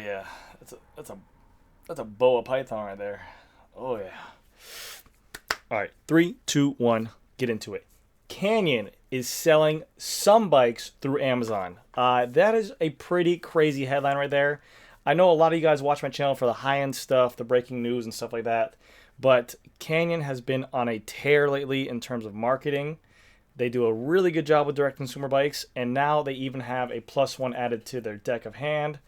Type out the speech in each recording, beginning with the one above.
yeah, that's a boa python right there. Oh yeah. All right, three, two, one, get into it. Canyon is selling some bikes through Amazon. That is a pretty crazy headline right there. I know a lot of you guys watch my channel for the high end stuff, the breaking news and stuff like that. But Canyon has been on a tear lately in terms of marketing. They do a really good job with direct consumer bikes, and now they even have a plus one added to their deck of hand.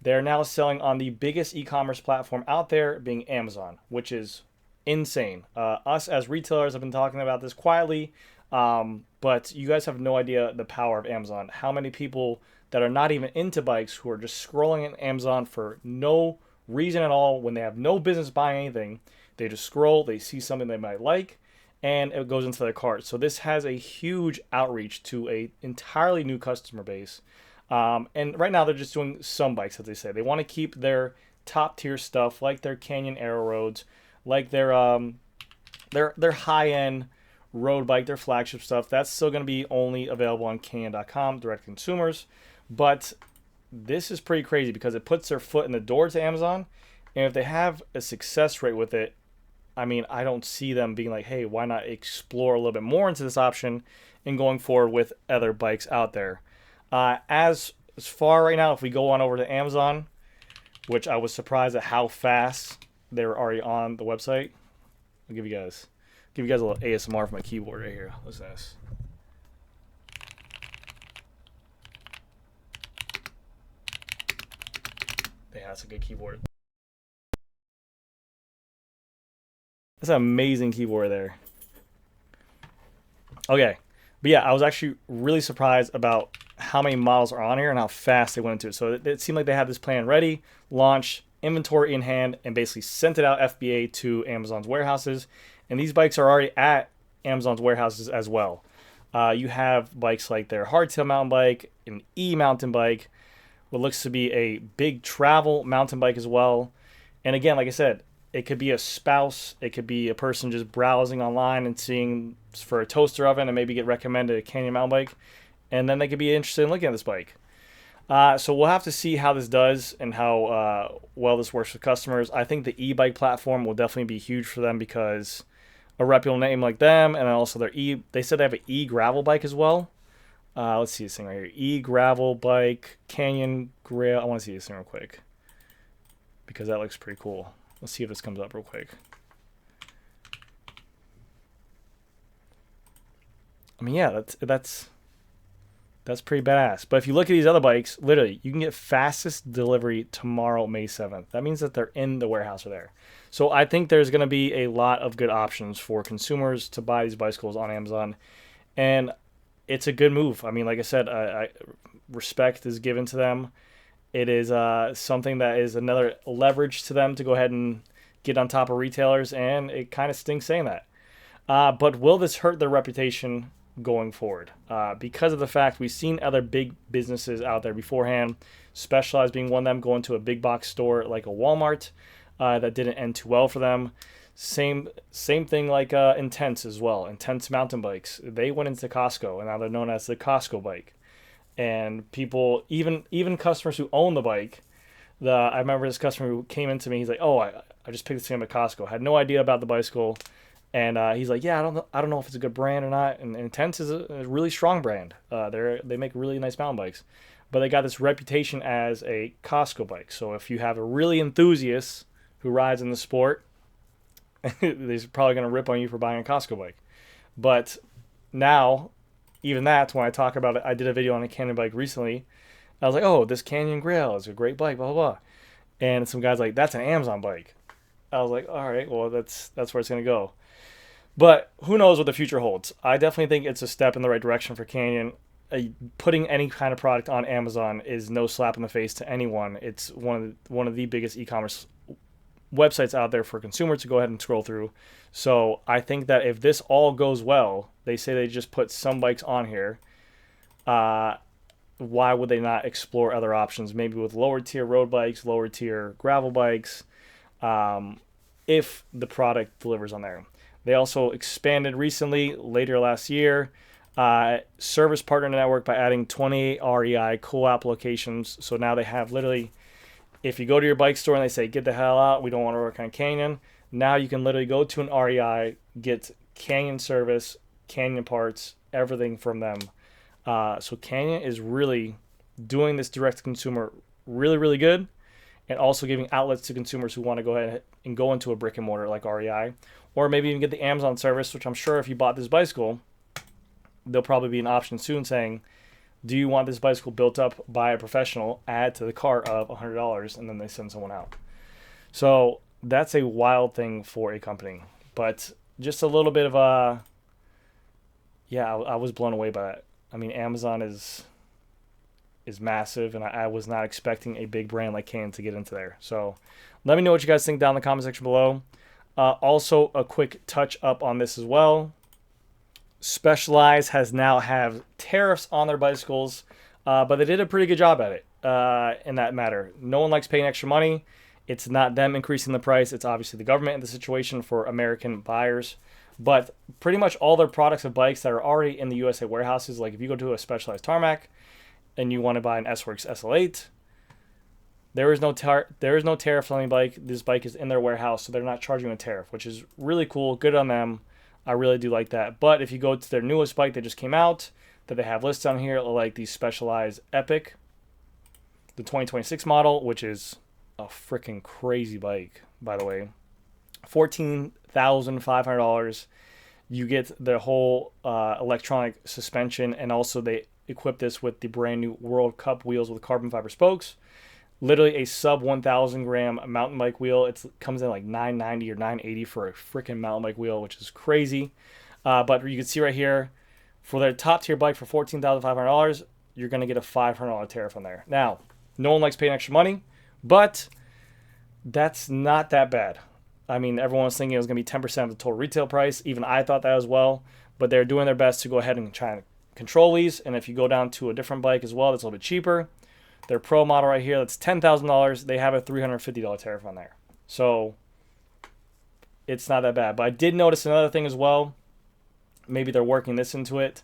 They're now selling on the biggest e-commerce platform out there, being Amazon, which is insane. Us as retailers have been talking about this quietly, but you guys have no idea the power of Amazon. How many people that are not even into bikes who are just scrolling at Amazon for no reason at all when they have no business buying anything, they just scroll, they see something they might like, and it goes into their cart. So this has a huge outreach to a entirely new customer base. And right now they're just doing some bikes, as they say. They want to keep their top tier stuff, like their Canyon Aero Roads, like their high end road bike, their flagship stuff. That's still going to be only available on Canyon.com, direct consumers. But this is pretty crazy because it puts their foot in the door to Amazon. And if they have a success rate with it, I mean, I don't see them being like, hey, why not explore a little bit more into this option and going forward with other bikes out there. As far right now, if we go on over to Amazon, which I was surprised at how fast they're already on the website. I'll give you guys a little ASMR from my keyboard right here. Listen to this. Yeah, that's a good keyboard. That's an amazing keyboard there. Okay. But yeah, I was actually really surprised about how many models are on here and how fast they went into it. So it seemed like they had this plan ready, launch, inventory in hand, and basically sent it out FBA to Amazon's warehouses. And these bikes are already at Amazon's warehouses as well. You have bikes like their hardtail mountain bike, an e-mountain bike, what looks to be a big travel mountain bike as well. And again, like I said, it could be a spouse, it could be a person just browsing online and seeing for a toaster oven and maybe get recommended a Canyon mountain bike, and then they could be interested in looking at this bike. So we'll have to see how this does and how well this works with customers. I think the e-bike platform will definitely be huge for them because a reputable name like them, and also they said they have an e-gravel bike as well. Let's see this thing right here. E-gravel bike, Canyon Grail. I want to see this thing real quick because that looks pretty cool. Let's see if this comes up real quick. I mean, yeah, that's pretty badass. But if you look at these other bikes, literally, you can get fastest delivery tomorrow, May 7th. That means that they're in the warehouse or there. So I think there's going to be a lot of good options for consumers to buy these bicycles on Amazon. And it's a good move. I mean, like I said, respect is given to them. It is something that is another leverage to them to go ahead and get on top of retailers, and it kind of stinks saying that. But will this hurt their reputation going forward? Because of the fact we've seen other big businesses out there beforehand, Specialized being one of them, going to a big box store like a Walmart, that didn't end too well for them. Same thing like Intense as well. Intense mountain bikes. They went into Costco, and now they're known as the Costco bike. And people, even customers who own the bike, I remember this customer who came into me. He's like, "Oh, I just picked this thing up at Costco. Had no idea about the bicycle." And he's like, "Yeah, I don't know if it's a good brand or not." And Intense is a really strong brand. They make really nice mountain bikes, but they got this reputation as a Costco bike. So if you have a really enthusiast who rides in the sport, they're probably gonna rip on you for buying a Costco bike. But now, even that's when I talk about it. I did a video on a Canyon bike recently. I was like, "Oh, this Canyon Grail is a great bike, blah blah blah," and some guys like, "That's an Amazon bike." I was like, "All right, well that's where it's gonna go." But who knows what the future holds? I definitely think it's a step in the right direction for Canyon. Putting any kind of product on Amazon is no slap in the face to anyone. It's one of the biggest e-commerce websites out there for consumers to go ahead and scroll through. So I think that if this all goes well, they say they just put some bikes on here. Why would they not explore other options? Maybe with lower tier road bikes, lower tier gravel bikes, if the product delivers on there. They also expanded recently, later last year, service partner network by adding 28 REI co-op locations. So now they have literally If you go to your bike store and they say, get the hell out, we don't want to work on Canyon, now you can literally go to an REI, get Canyon service, Canyon parts, everything from them. So Canyon is really doing this direct to consumer really, really good, and also giving outlets to consumers who want to go ahead and go into a brick and mortar like REI, or maybe even get the Amazon service, which I'm sure if you bought this bicycle, there'll probably be an option soon saying, do you want this bicycle built up by a professional, add to the cart of $100, and then they send someone out. So that's a wild thing for a company. But just a little bit of a, yeah, I was blown away by that. I mean, Amazon is massive, and I was not expecting a big brand like Canyon to get into there. So let me know what you guys think down in the comment section below. Also, a quick touch up on this as well. Specialized has now have tariffs on their bicycles, but they did a pretty good job at it in that matter. No one likes paying extra money. It's not them increasing the price. It's obviously the government in the situation for American buyers. But pretty much all their products of bikes that are already in the USA warehouses, like if you go to a Specialized Tarmac and you want to buy an S-Works SL8, there is no tariff on any bike. This bike is in their warehouse, so they're not charging a tariff, which is really cool. Good on them. I really do like that. But if you go to their newest bike that just came out, that they have listed on here, like the Specialized Epic, the 2026 model, which is a freaking crazy bike, by the way. $14,500. You get the whole electronic suspension, and also they equip this with the brand new World Cup wheels with carbon fiber spokes. Literally a sub 1,000 gram mountain bike wheel. It comes in like $990 or $980 for a freaking mountain bike wheel, which is crazy. But you can see right here, for their top tier bike for $14,500, you're going to get a $500 tariff on there. Now, no one likes paying extra money, but that's not that bad. I mean, everyone was thinking it was going to be 10% of the total retail price. Even I thought that as well. But they're doing their best to go ahead and try and control these. And if you go down to a different bike as well that's a little bit cheaper, their Pro model right here, that's $10,000. They have a $350 tariff on there. So it's not that bad. But I did notice another thing as well. Maybe they're working this into it.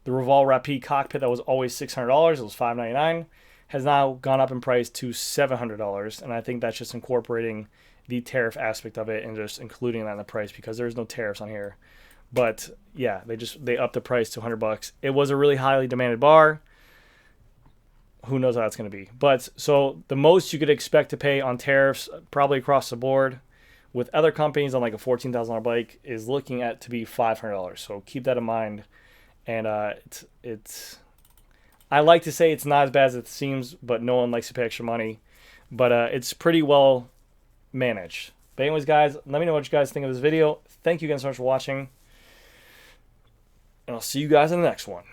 The Revol Rapide cockpit that was always $600, it was $599, has now gone up in price to $700. And I think that's just incorporating the tariff aspect of it and just including that in the price because there's no tariffs on here. But yeah, they upped the price to $100. It was a really highly demanded bar. Who knows how that's going to be. But so the most you could expect to pay on tariffs probably across the board with other companies on like a $14,000 bike is looking at to be $500. So keep that in mind. And it's I like to say it's not as bad as it seems, but no one likes to pay extra money. But it's pretty well managed. But anyways, guys, let me know what you guys think of this video. Thank you again so much for watching. And I'll see you guys in the next one.